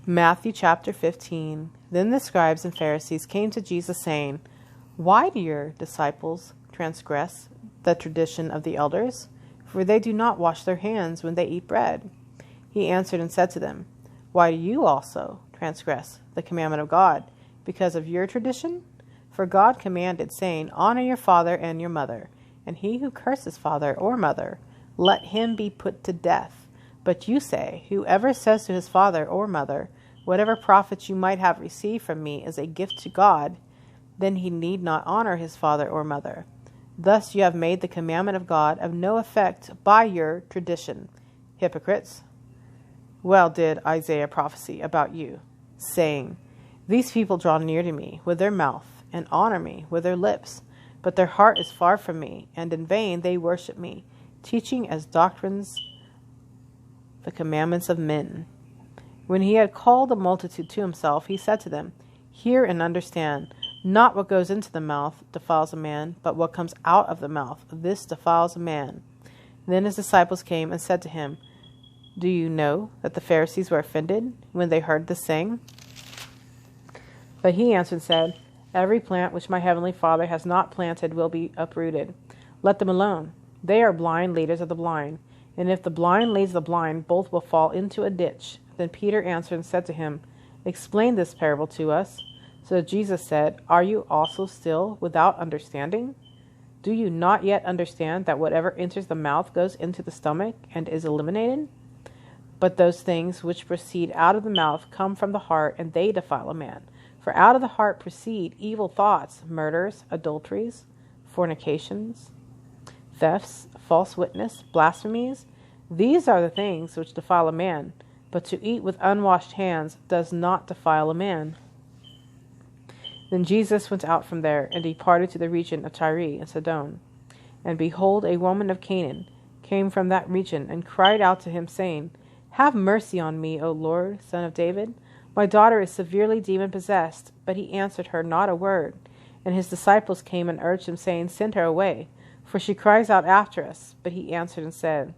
Matthew chapter 15. Then the scribes and Pharisees came to Jesus, saying, Why do your disciples transgress the tradition of the elders? For they do not wash their hands when they eat bread. He answered and said to them, Why do you also transgress the commandment of God, because of your tradition? For God commanded, saying, Honor your father and your mother, and he who curses father or mother, let him be put to death. But you say, Whoever says to his father or mother, Whatever profit you might have received from me is a gift to God, then he need not honor his father or mother. Thus you have made the commandment of God of no effect by your tradition. Hypocrites! Well did Isaiah prophesy about you, saying, These people draw near to me with their mouth, and honor me with their lips, but their heart is far from me, and in vain they worship me, teaching as doctrines the commandments of men. When he had called the multitude to himself, he said to them, Hear and understand. Not what goes into the mouth defiles a man, but what comes out of the mouth, this defiles a man. Then his disciples came and said to him, Do you know that the Pharisees were offended when they heard this saying? But he answered and said, Every plant which my heavenly Father has not planted will be uprooted. Let them alone. They are blind leaders of the blind. And if the blind leads the blind, both will fall into a ditch. Then Peter answered and said to him, Explain this parable to us. So Jesus said, Are you also still without understanding? Do you not yet understand that whatever enters the mouth goes into the stomach and is eliminated? But those things which proceed out of the mouth come from the heart, and they defile a man. For out of the heart proceed evil thoughts, murders, adulteries, fornications, thefts, false witness, blasphemies. These are the things which defile a man. But to eat with unwashed hands does not defile a man. Then Jesus went out from there, and departed to the region of Tyre and Sidon. And behold, a woman of Canaan came from that region, and cried out to him, saying, Have mercy on me, O Lord, Son of David. My daughter is severely demon-possessed. But he answered her not a word. And his disciples came and urged him, saying, Send her away, for she cries out after us. But he answered and said,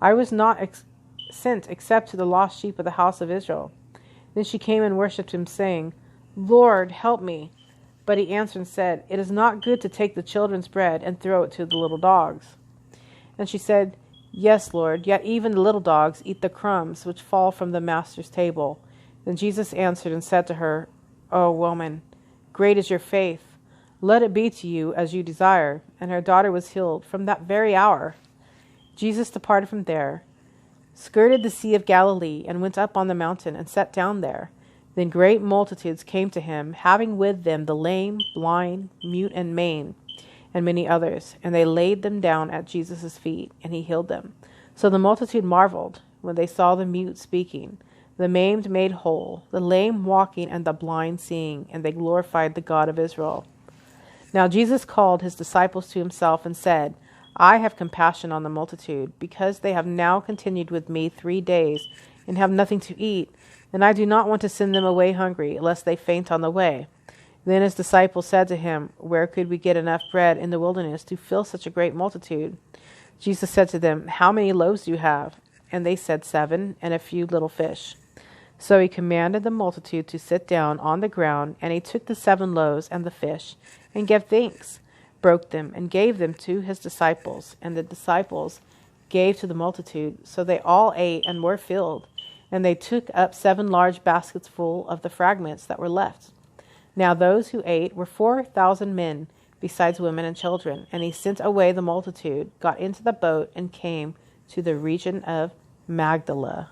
I was not sent except to the lost sheep of the house of Israel. Then she came and worshipped him, saying, Lord, help me. But he answered and said, It is not good to take the children's bread and throw it to the little dogs. And she said, Yes, Lord, yet even the little dogs eat the crumbs which fall from the master's table. Then Jesus answered and said to her, O woman, great is your faith. Let it be to you as you desire. And her daughter was healed from that very hour. Jesus departed from there, skirted the Sea of Galilee, and went up on the mountain, and sat down there. Then great multitudes came to him, having with them the lame, blind, mute, and maimed, and many others. And they laid them down at Jesus' feet, and he healed them. So the multitude marveled when they saw the mute speaking, the maimed made whole, the lame walking, and the blind seeing, and they glorified the God of Israel. Now Jesus called his disciples to himself, and said, I have compassion on the multitude, because they have now continued with me 3 days, and have nothing to eat, and I do not want to send them away hungry, lest they faint on the way. Then his disciples said to him, Where could we get enough bread in the wilderness to fill such a great multitude? Jesus said to them, How many loaves do you have? And they said, 7, and a few little fish. So he commanded the multitude to sit down on the ground, and he took the 7 loaves and the fish, and gave thanks, broke them, and gave them to his disciples, and the disciples gave to the multitude. So they all ate and were filled, and they took up 7 large baskets full of the fragments that were left. Now those who ate were 4,000 men, besides women and children. And he sent away the multitude, got into the boat, and came to the region of Magdala.